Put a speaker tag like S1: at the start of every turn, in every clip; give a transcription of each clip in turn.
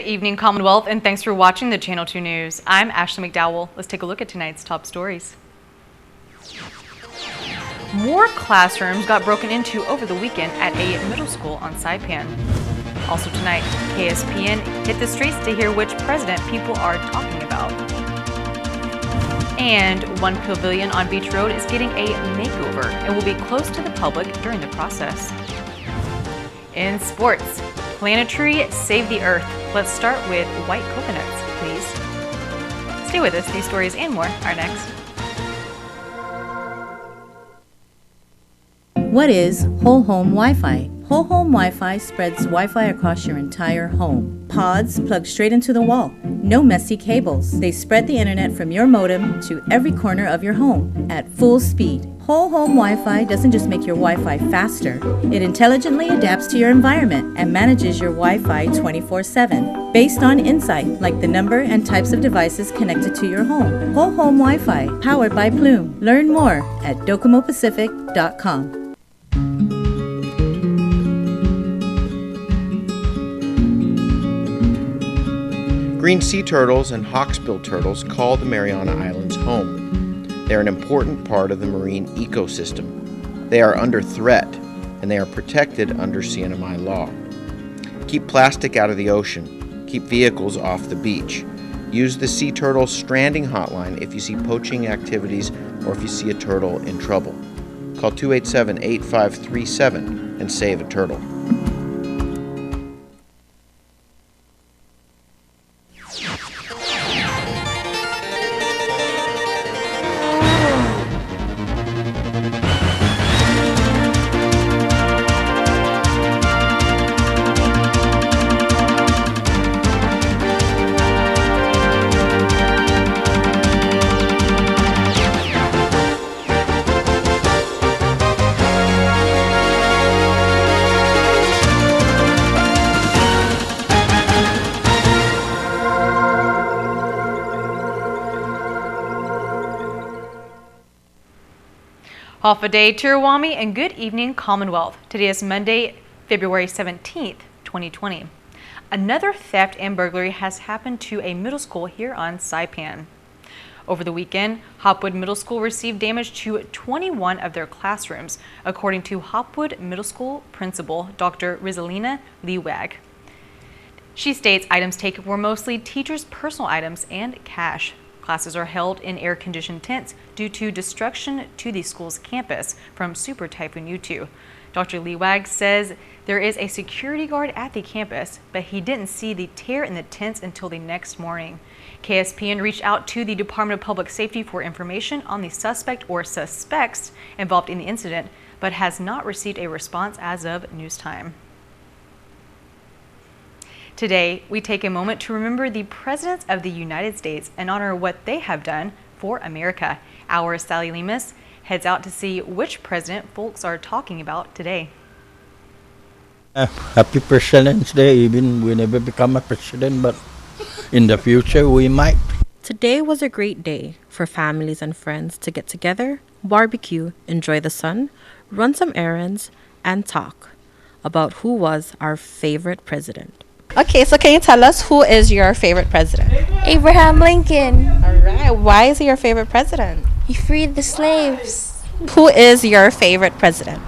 S1: evening, Commonwealth, and thanks for watching the Channel 2 News. I'm Ashley McDowell. Let's take a look at tonight's top stories. More classrooms got broken into over the weekend at a middle school on SAIPAN. Also tonight, KSPN hit the streets to hear which president people are talking about. And one pavilion on Beach Road is getting a makeover and will be closed to the public during the process. In sports, Planetary Save the Earth. Let's start with white coconuts, please. Stay with us. These stories and more are next.
S2: What is Whole Home Wi-Fi? Whole Home Wi-Fi spreads Wi-Fi across your entire home. Pods plug straight into the wall. No messy cables. They spread the internet from your modem to every corner of your home at full speed. Whole Home Wi-Fi doesn't just make your Wi-Fi faster. It intelligently adapts to your environment and manages your Wi-Fi 24/7 based on insight like the number and types of devices connected to your home. Whole Home Wi-Fi, powered by Plume. Learn more at docomopacific.com.
S3: Green sea turtles and hawksbill turtles call the Mariana Islands home. They are an important part of the marine ecosystem. They are under threat, and they are protected under CNMI law. Keep plastic out of the ocean. Keep vehicles off the beach. Use the sea turtle stranding hotline if you see poaching activities or if you see a turtle in trouble. Call 287-8537 and save a turtle.
S1: Off a day, Tirawami, and good evening, Commonwealth. Today is Monday, February 17th, 2020. Another theft and burglary has happened to a middle school here on SAIPAN. Over the weekend, Hopwood Middle School received damage to 21 of their classrooms, according to Hopwood Middle School Principal Dr. Rizalina Liwag. She states items taken were mostly teachers' personal items and cash. Classes are held in air-conditioned tents due to destruction to the school's campus from Super Typhoon U2. Dr. Liwag says there is a security guard at the campus, but he didn't see the tear in the tents until the next morning. KSPN reached out to the Department of Public Safety for information on the suspect or suspects involved in the incident, but has not received a response as of news time. Today, we take a moment to remember the presidents of the United States and honor what they have done for America. Our Sally Lemus heads out to see which president folks are talking about today.
S4: Happy President's Day, even we never become a president, but in the future we might.
S5: Today was a great day for families and friends to get together, barbecue, enjoy the sun, run some errands, and talk about who was our favorite president.
S6: Okay, so can you tell us who is your favorite president?
S7: Abraham Lincoln.
S6: All right. Why is he your favorite president?
S7: He freed the slaves.
S6: Who is your favorite president?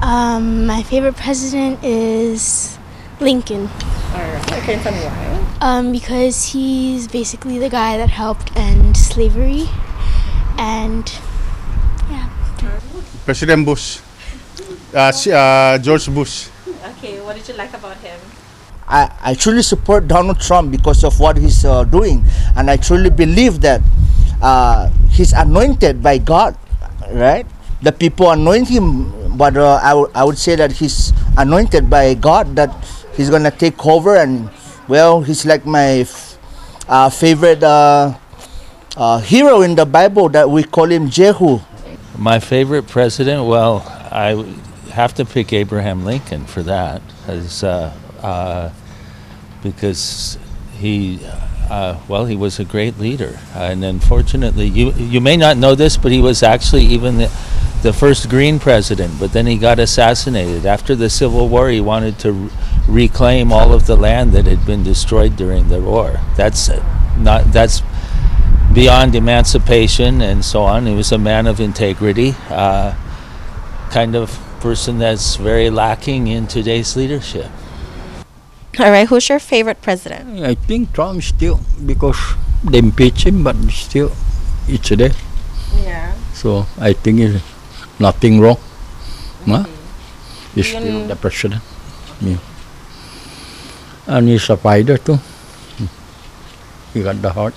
S7: My favorite president is Lincoln.
S6: All right. Can you tell me why?
S7: Because he's basically the guy that helped end slavery, and yeah.
S8: President Bush, George Bush.
S6: Okay, what did you like about him?
S9: I truly support Donald Trump because of what he's doing, and I truly believe that he's anointed by God, right? The people anoint him, but I would say that he's anointed by God, that he's gonna take over, and well, he's like my favorite hero in the Bible, that we call him Jehu.
S4: My favorite president, well, I have to pick Abraham Lincoln for that, because he was a great leader, and unfortunately, you may not know this, but he was actually even the first Green president. But then he got assassinated after the Civil War. He wanted to reclaim all of the land that had been destroyed during the war. That's beyond emancipation and so on. He was a man of integrity, kind of person that's very lacking in today's leadership.
S6: All right, who's your favorite president?
S10: I think Trump still, because they impeach him, but still it's there.
S6: Yeah.
S10: So I think it's nothing wrong. Huh? He's still the president. Yeah. And he's a fighter too. He got the heart.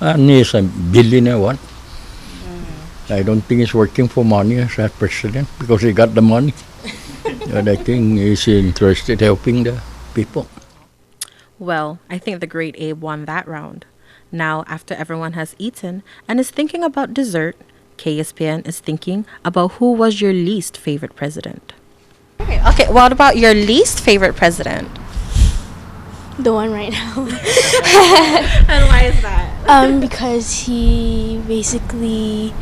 S10: And he's a billionaire one. I don't think he's working for money as a president because he got the money. And I think he's interested helping the people.
S5: Well, I think the great Abe won that round. Now, after everyone has eaten and is thinking about dessert, KSPN is thinking about who was your least favorite president.
S6: Okay, what about your least favorite president?
S7: The one right now.
S6: And why is that?
S7: Because he basically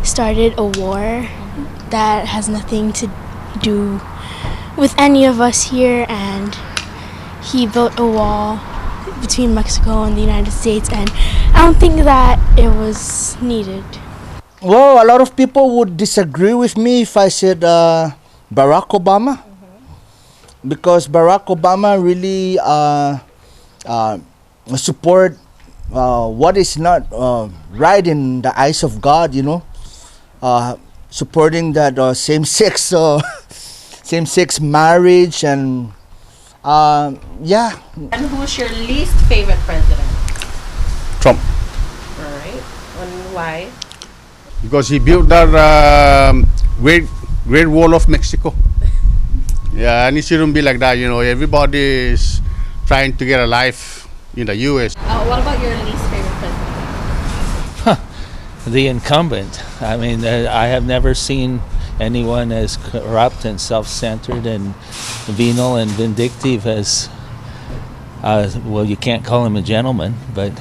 S7: started a war that has nothing to do with any of us here, and he built a wall between Mexico and the United States, and I don't think that it was needed.
S9: Well, a lot of people would disagree with me if I said Barack Obama, because Barack Obama really support what is not right in the eyes of God, you know, supporting that same-sex same-sex marriage, and yeah.
S6: And who's your least favorite president?
S8: Trump.
S6: All right, and why?
S8: Because he built that Great Wall of Mexico. Yeah, and it shouldn't be like that, you know. Everybody is trying to get a life in the U.S.
S6: What about your least favorite president?
S4: The incumbent. I mean, I have never seen anyone as corrupt and self-centered and venal and vindictive as, well, you can't call him a gentleman, but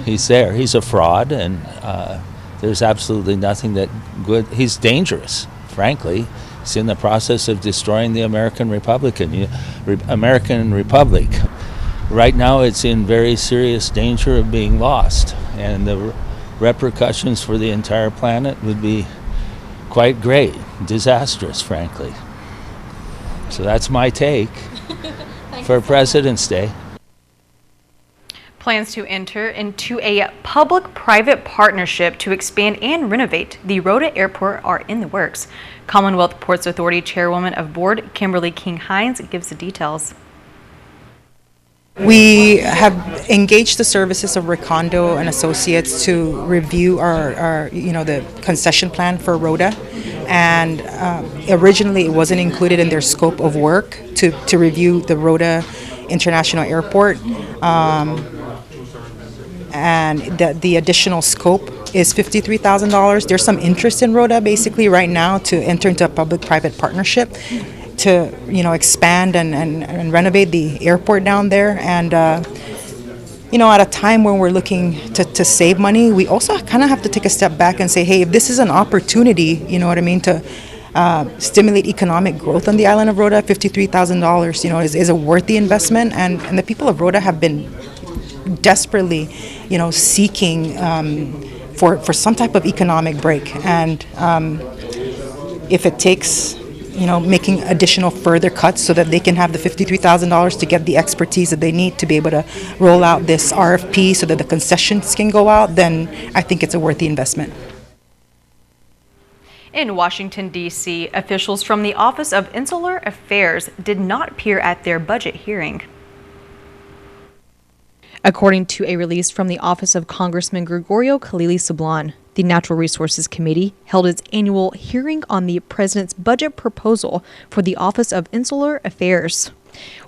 S4: he's there. He's a fraud, and there's absolutely nothing that good. He's dangerous, frankly. He's in the process of destroying the American Republic. Right now, it's in very serious danger of being lost, and the repercussions for the entire planet would be quite great, disastrous, frankly. So that's my take for President's Day.
S1: Plans to enter into a public-private partnership to expand and renovate the Rota Airport are in the works. Commonwealth Ports Authority Chairwoman of Board Kimberly King-Hines gives the details.
S11: We have engaged the services of Recondo and Associates to review our the concession plan for Rota, and originally it wasn't included in their scope of work to review the Rota International Airport, and the additional scope is $53,000. There's some interest in Rota basically right now to enter into a public-private partnership to expand and renovate the airport down there, and at a time when we're looking to save money, we also kind of have to take a step back and say, hey, if this is an opportunity, to stimulate economic growth on the island of Rota, $53,000 is a worthy investment, and the people of Rota have been desperately seeking for some type of economic break, and if it takes making additional further cuts so that they can have the $53,000 to get the expertise that they need to be able to roll out this RFP so that the concessions can go out, then I think it's a worthy investment.
S1: In Washington, D.C., officials from the Office of Insular Affairs did not appear at their budget hearing. According to a release from the Office of Congressman Gregorio Khalili-Sablan, the Natural Resources Committee held its annual hearing on the President's budget proposal for the Office of Insular Affairs,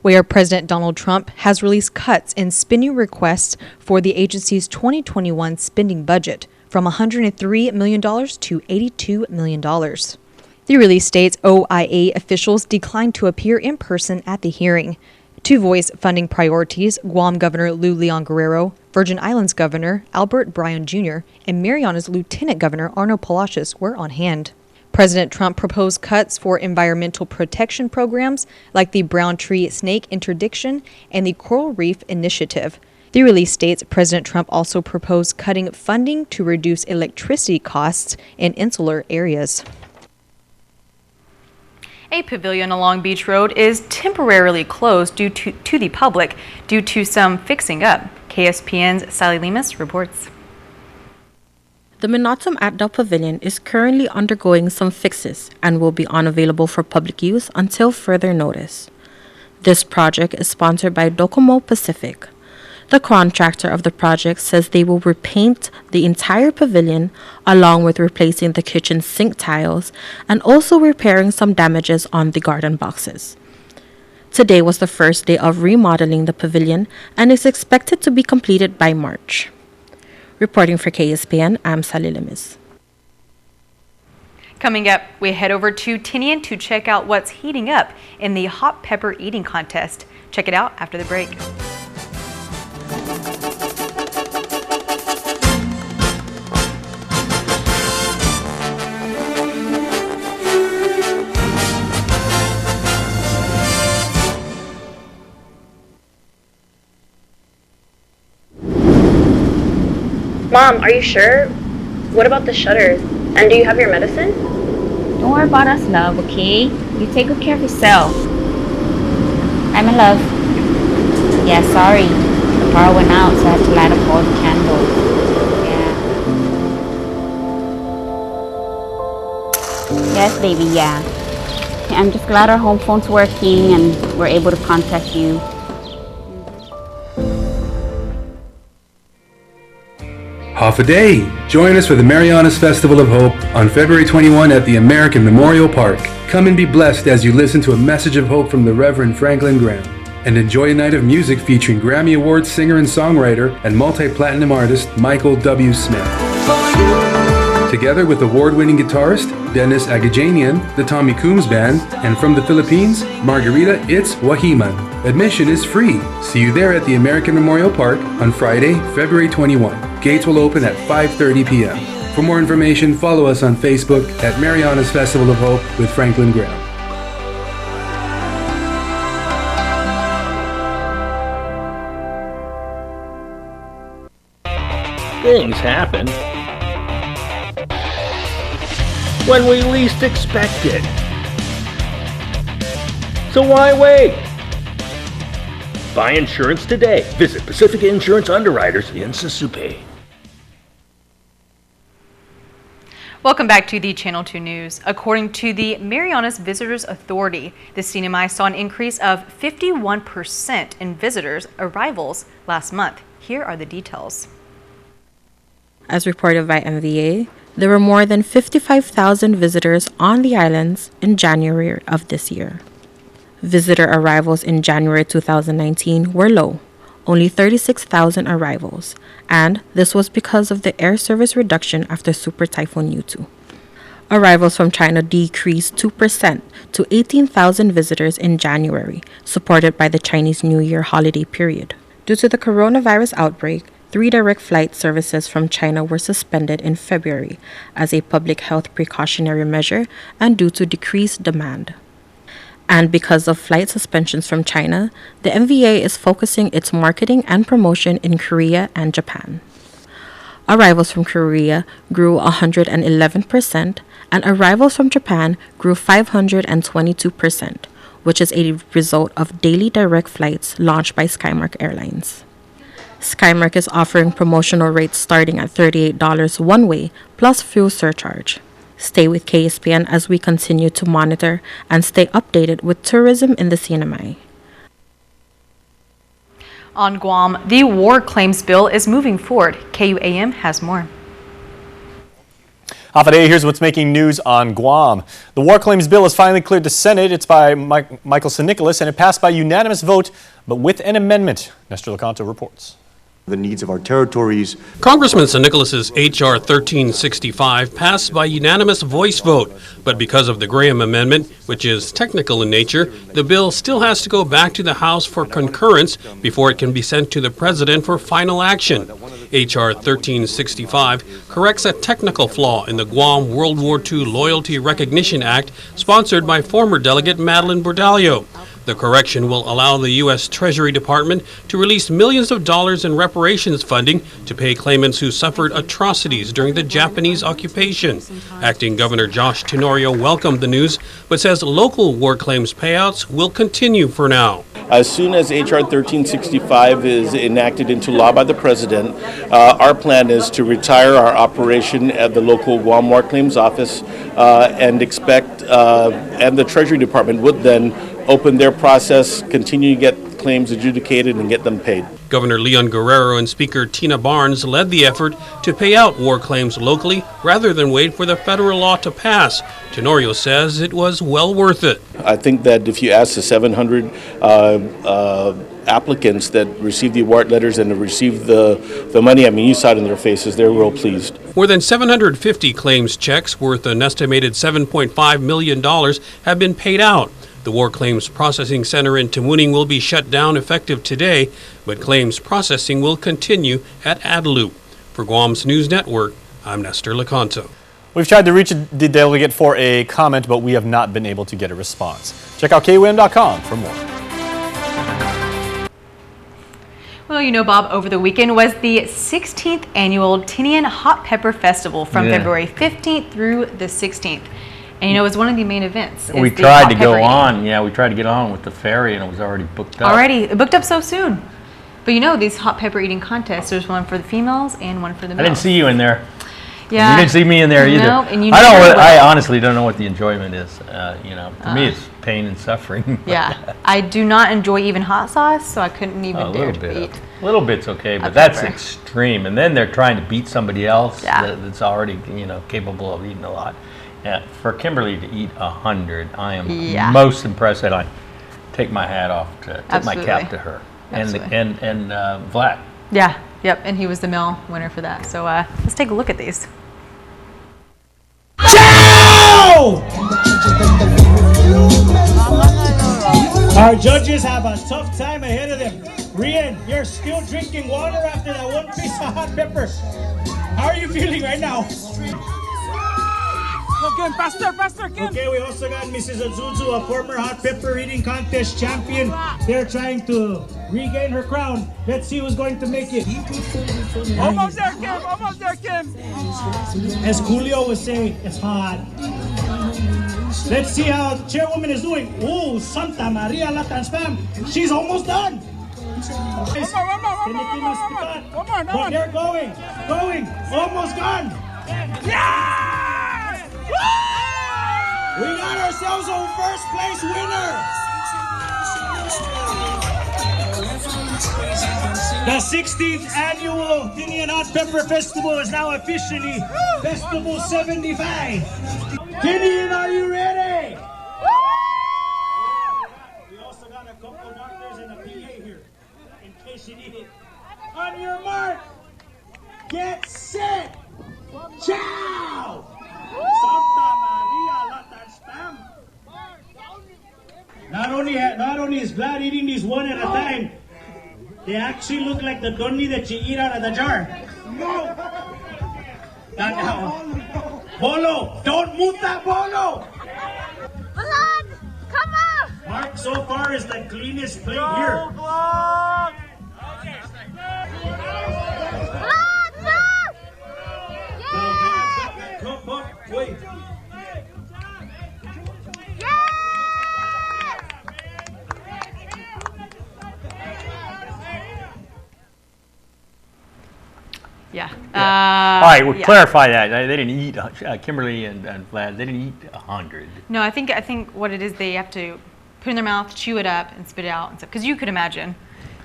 S1: where President Donald Trump has released cuts in spending requests for the agency's 2021 spending budget from $103 million to $82 million. The release states OIA officials declined to appear in person at the hearing. To voice funding priorities, Guam Governor Lou Leon Guerrero, Virgin Islands Governor Albert Bryan Jr., and Mariana's Lieutenant Governor Arno Palacios were on hand. President Trump proposed cuts for environmental protection programs like the brown tree snake interdiction and the Coral Reef Initiative. The release states President Trump also proposed cutting funding to reduce electricity costs in insular areas. A pavilion along Beach Road is temporarily closed to the public due to some fixing up. KSPN's Sally Lemus reports.
S5: The Minatum Atdal Pavilion is currently undergoing some fixes and will be unavailable for public use until further notice. This project is sponsored by Docomo Pacific. The contractor of the project says they will repaint the entire pavilion along with replacing the kitchen sink tiles and also repairing some damages on the garden boxes. Today was the first day of remodeling the pavilion and is expected to be completed by March. Reporting for KSPN, I'm Sally Lemus.
S1: Coming up, we head over to Tinian to check out what's heating up in the hot pepper eating contest. Check it out after the break.
S12: Mom, are you sure? What about the shutters? And do you have your medicine?
S13: Don't worry about us, love, okay? You take good care of yourself. Hi, my love. Yeah, sorry. The power went out, so I had to light up all the candles. Yeah. Yes, baby, yeah. I'm just glad our home phone's working and we're able to contact you.
S14: Half a day. Join us for the Marianas Festival of Hope on February 21 at the American Memorial Park. Come and be blessed as you listen to a message of hope from the Reverend Franklin Graham. And enjoy a night of music featuring Grammy Award singer and songwriter and multi-platinum artist Michael W. Smith. Together with award-winning guitarist Dennis Agajanian, the Tommy Coombs Band, and from the Philippines, Margarita It's Wahiman. Admission is free. See you there at the American Memorial Park on Friday, February 21. Gates will open at 5:30 p.m. For more information, follow us on Facebook at Marianas Festival of Hope with Franklin Graham.
S15: Things happen when we least expect it. So why wait? Buy insurance today. Visit Pacific Insurance Underwriters in Susupe.
S1: Welcome back to the Channel 2 News. According to the Marianas Visitors Authority, the CNMI saw an increase of 51% in visitors' arrivals last month. Here are the details.
S5: As reported by MVA, there were more than 55,000 visitors on the islands in January of this year. Visitor arrivals in January 2019 were low, only 36,000 arrivals, and this was because of the air service reduction after Super Typhoon Yutu. Arrivals from China decreased 2% to 18,000 visitors in January, supported by the Chinese New Year holiday period. Due to the coronavirus outbreak, 3 direct flight services from China were suspended in February as a public health precautionary measure and due to decreased demand. And because of flight suspensions from China, the MVA is focusing its marketing and promotion in Korea and Japan. Arrivals from Korea grew 111%, and arrivals from Japan grew 522%, which is a result of daily direct flights launched by Skymark Airlines. Skymark is offering promotional rates starting at $38 one way plus fuel surcharge. Stay with KSPN as we continue to monitor and stay updated with tourism in the CNMI.
S1: On Guam, the war claims bill is moving forward. KUAM has more.
S16: Half a day, here's what's making news on Guam. The war claims bill has finally cleared the Senate. It's by Michael St. Nicholas, and it passed by unanimous vote, but with an amendment. Nestor Lecanto reports.
S17: the needs of our territories.
S18: Congressman San Nicolas's H.R. 1365 passed by unanimous voice vote, but because of the Graham Amendment, which is technical in nature, the bill still has to go back to the House for concurrence before it can be sent to the President for final action. H.R. 1365 corrects a technical flaw in the Guam World War II Loyalty Recognition Act sponsored by former Delegate Madeline Bordallo. The correction will allow the U.S. Treasury Department to release millions of dollars in reparations funding to pay claimants who suffered atrocities during the Japanese occupation. Acting Governor Josh Tenorio welcomed the news, but says local war claims payouts will continue for now.
S19: As soon as H.R. 1365 is enacted into law by the President, our plan is to retire our operation at the local Guam War Claims Office and the Treasury Department would then open their process, continue to get claims adjudicated and get them paid.
S18: Governor Leon Guerrero and Speaker Tina Barnes led the effort to pay out war claims locally rather than wait for the federal law to pass. Tenorio says it was well worth it.
S19: I think that if you ask the 700 applicants that received the award letters and received the money, I mean, you saw it in their faces, they're real pleased.
S18: More than 750 claims checks worth an estimated $7.5 million have been paid out. The War Claims Processing Center in Tamuning will be shut down effective today, but claims processing will continue at Adelup. For Guam's News Network, I'm Nestor Lecanto.
S16: We've tried to reach the delegate for a comment, but we have not been able to get a response. Check out KWM.com for more.
S1: Well, you know, Bob, over the weekend was the 16th annual Tinian Hot Pepper Festival from February 15th through the 16th. And you know, it was one of the main events.
S20: We tried to go on. Yeah, we tried to get on with the ferry, and it was already booked up.
S1: It booked up so soon. But you know, these hot pepper eating contests, there's one for the females and one for the males.
S20: I didn't see you in there.
S1: Yeah.
S20: You didn't see me in there either.
S1: No, and you
S20: I honestly don't know what the enjoyment is. You know, for me, it's pain and suffering.
S1: Yeah, I do not enjoy even hot sauce, so I couldn't even dare to eat.
S20: A little bit's okay, but that's extreme. And then they're trying to beat somebody else that's already, you know, capable of eating a lot. For Kimberly to eat 100, I am most impressed. And I take my hat off, tip my cap to her, and Vlad.
S1: Yeah, yep, and he was the male winner for that. So let's take a look at these.
S21: Our judges have a tough time ahead of them. Rian, you're still drinking water after that one piece of hot pepper. How are you feeling right now?
S22: Kim, faster, Kim.
S21: Okay, we also got Mrs. Azuzu, a former hot pepper eating contest champion. They're trying to regain her crown. Let's see who's going to make it.
S22: Almost there, Kim. Almost there, Kim.
S21: As Julio would say, it's hot. Let's see how Chairwoman is doing. Oh, Santa Maria Latin Spam. She's almost done.
S22: One more.
S21: But they're going. Almost gone.
S22: Yes!
S21: We got ourselves a first place winner. The 16th annual Tinian Hot Pepper Festival is now officially Festival 75. Tinian, are you ready? We also got a couple of doctors and a PA here in case you need it. On your mark, get set, ciao! Santa Maria Latin Spam. Not only is Vlad eating these one at a time, they actually look like the donni that you eat out of the jar. No. Not now. Bolo, don't move that Bolo.
S22: Vlad, come on.
S21: Mark so far is the cleanest plate here.
S22: Vlad,
S21: Wait.
S1: Yeah.
S20: All right, we'll clarify that. They didn't eat, Kimberly and Vlad, they didn't eat 100.
S1: No, I think what it is, they have to put it in their mouth, chew it up, and spit it out. Because you could imagine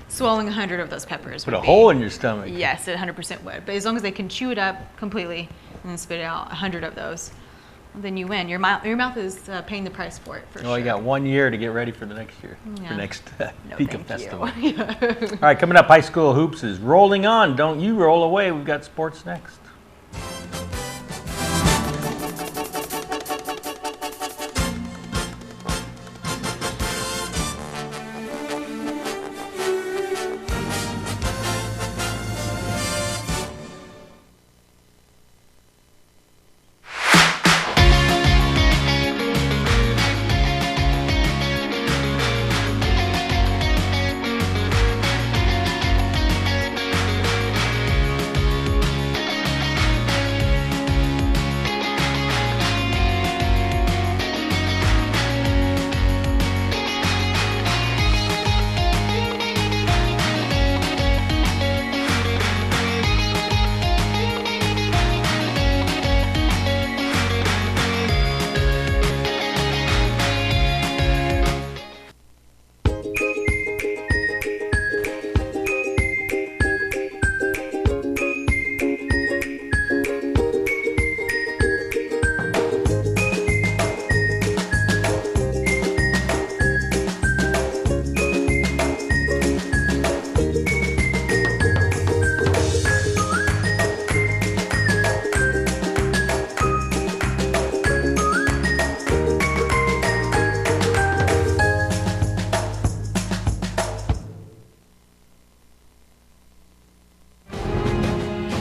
S1: swallowing 100 of those peppers.
S20: Put a hole in your stomach.
S1: Yes, it 100% would. But as long as they can chew it up completely and then spit it out, 100 of those. then you win. Your mouth is paying the price for it, for sure.
S20: You got 1 year to get ready for the next year,
S1: Yeah.
S20: for next
S1: No,
S20: peak of
S1: thank
S20: festival.
S1: you.
S20: All right, coming up, high school hoops is rolling on. Don't you roll away. We've got sports next.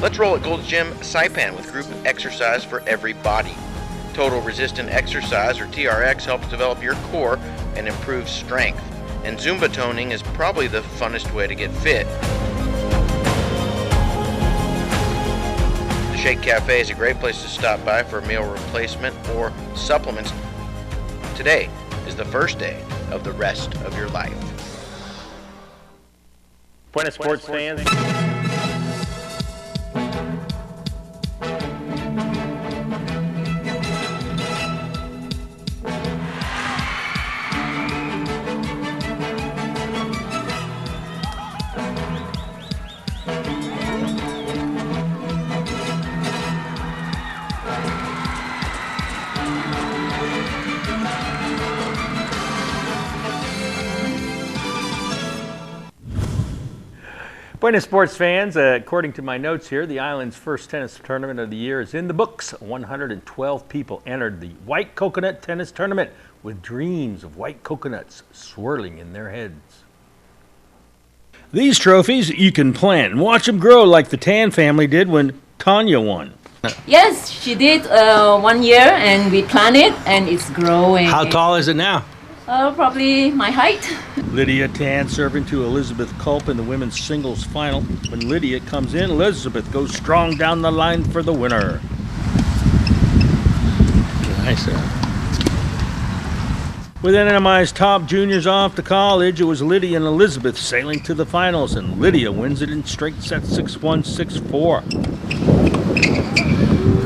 S3: Let's roll at Gold's Gym SAIPAN with group exercise for every body. Total Resistant Exercise, or TRX, helps develop your core and improve strength. And Zumba toning is probably the funnest way to get fit. The Shake Cafe is a great place to stop by for a meal replacement or supplements. Today is the first day of the rest of your life.
S20: Buenas sports fans. Buenas sports fans, according to my notes here, the island's first tennis tournament of the year is in the books. 112 people entered the White Coconut Tennis Tournament with dreams of white coconuts swirling in their heads.
S2: These trophies you can plant and watch them grow like the Tan family did when Tanya won.
S17: Yes, she did 1 year and we planted and it's growing.
S2: How tall is it now?
S17: Probably my height.
S2: Lydia Tan serving to Elizabeth Culp in the women's singles final. When Lydia comes in, Elizabeth goes strong down the line for the winner. Nice. With NMI's top juniors off to college, it was Lydia and Elizabeth sailing to the finals, and Lydia wins it in straight sets 6-1, 6-4.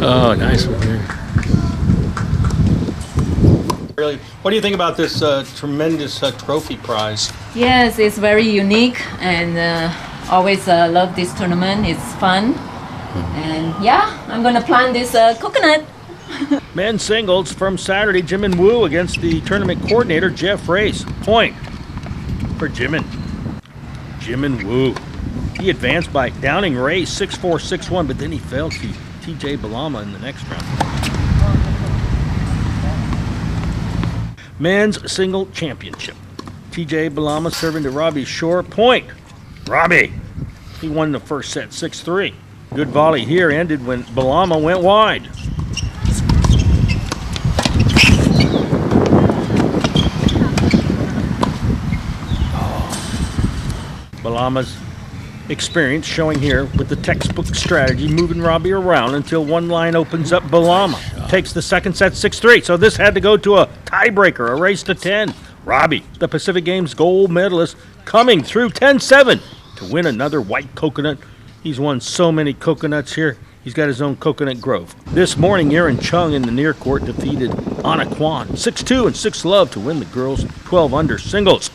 S2: Oh, nice one here. What do you think about this tremendous trophy prize?
S17: Yes, it's very unique and always love this tournament. It's fun. And yeah, I'm going to plant this coconut.
S2: Men's singles from Saturday, Jimin Wu against the tournament coordinator, Jeff Race. Point for Jimin. Jimin Wu. He advanced by downing Race 6-4, 6-1, but then he fell to TJ Balama in the next round. Men's single championship. TJ Balama serving to Robbie Shore. Point. Robbie. He won the first set 6-3. Good volley here ended when Balama went wide. Balama's experience showing here with the textbook strategy, moving Robbie around until one line opens up. Balama takes the second set 6-3. So this had to go to a tiebreaker, a race to 10. Robbie, the Pacific Games gold medalist, coming through 10-7 to win another white coconut. He's won so many coconuts here. He's got his own coconut grove. This morning, Erin Chung in the near court defeated Anna Kwan 6-2 and 6-love to win the girls' 12 under singles.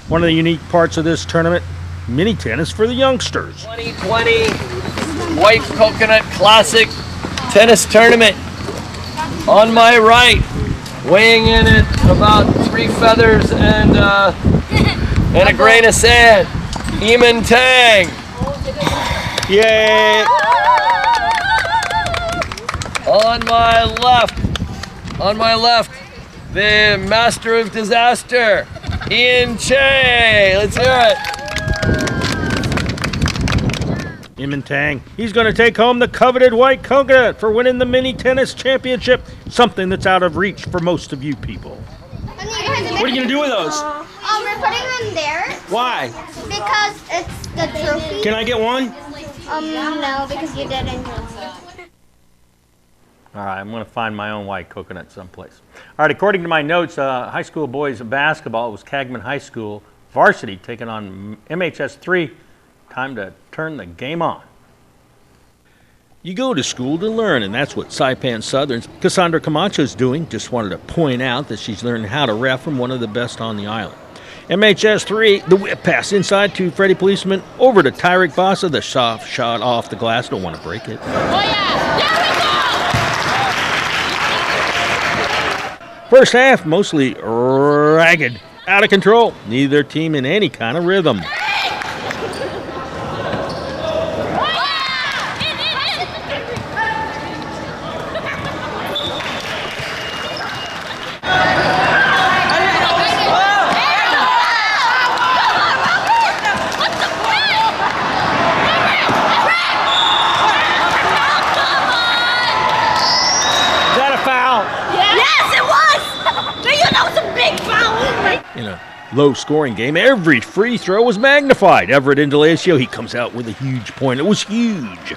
S2: One of the unique parts of this tournament, mini tennis for the youngsters.
S23: 2020 White Coconut Classic Tennis Tournament.
S7: On my right, weighing in at about 3 feathers and a grain of sand, Eamon Tang.
S2: Yay!
S7: On my left, the master of disaster, Ian Che. Let's hear it.
S2: Eamon Tang. He's going to take home the coveted white coconut for winning the mini tennis championship, something that's out of reach for most of you people.
S10: What are you going to do with those? We're putting them there.
S2: Why?
S10: Because it's the trophy.
S2: Can I get one?
S10: No, because you didn't.
S20: All right, I'm going to find my own white coconut someplace. All right, according to my notes, high school boys basketball, it was Cagman High School varsity taking on MHS 3. Time to turn the game on. You go to school to learn, and that's what SAIPAN Southern's Cassandra Camacho is doing. Just wanted to point out that she's learning how to ref from one of the best on the island. MHS 3, the whip pass inside to Freddie Policeman, over to Tyrick Vasa, the soft shot off the glass. Don't want to break it.
S22: Oh yeah! There we go!
S2: First half, mostly ragged, out of control. Neither team in any kind of rhythm. In a low-scoring game, every free throw was magnified. Everett Indalecio, he comes out with a huge point. It was huge.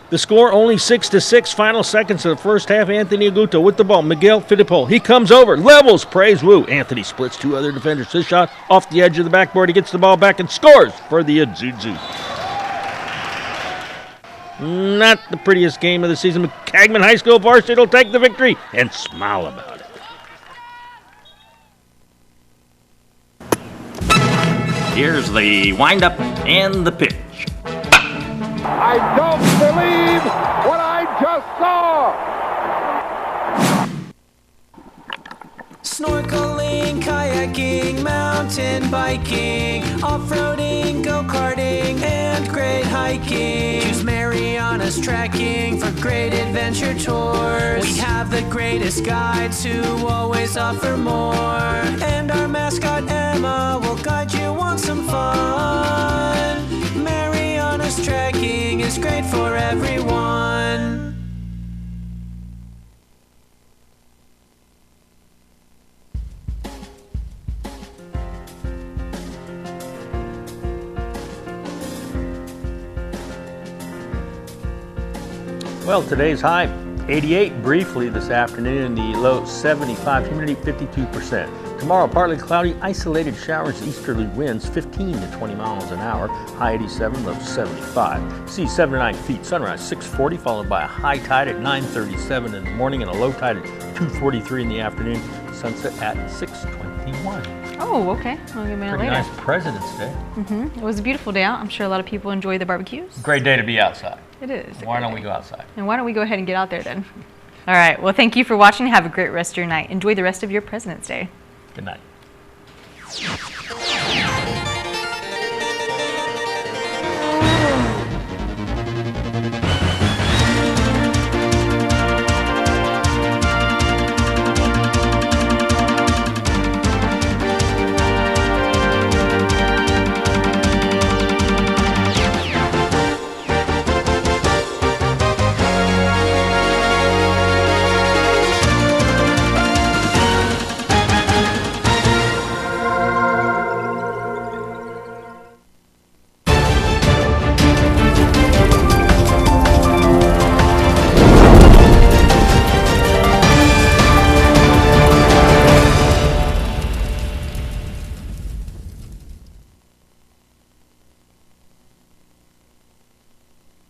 S2: The score only 6-6, final seconds of the first half. Anthony Aguto with the ball. Miguel Fittipaldi, he comes over, levels, praise Woo. Anthony splits 2 other defenders. His shot off the edge of the backboard. He gets the ball back and scores for the Azuzu. Not the prettiest game of the season, but Cagman High School varsity will take the victory and smile about it.
S23: Here's the windup and the pitch.
S22: I don't believe what I just saw!
S24: Snorkeling, kayaking, mountain biking, off-roading, go-karting, and great hiking. Choose Mariana's Trekking for great adventure tours. We have the greatest guides who always offer more. And our mascot Emma will guide you on some fun. Mariana's Trekking is great for everyone.
S20: Well, today's high 88 briefly this afternoon, the low 75, humidity 52%. Tomorrow, partly cloudy, isolated showers, easterly winds 15 to 20 miles an hour, high 87, low 75. Sea 7 to 9 feet, sunrise 6:40, followed by a high tide at 9:37 in the morning and a low tide at 2:43 in the afternoon, sunset at 6:21.
S1: Oh, okay. I'll give me a
S20: Pretty
S1: later.
S20: nice President's Day.
S1: It was a beautiful day out. I'm sure a lot of people enjoy the barbecues.
S20: Great day to be outside.
S1: It is.
S20: Why don't we go outside?
S1: And why don't we go ahead and get out there then? All right. Well, thank you for watching. Have a great rest of your night. Enjoy the rest of your President's Day.
S20: Good night.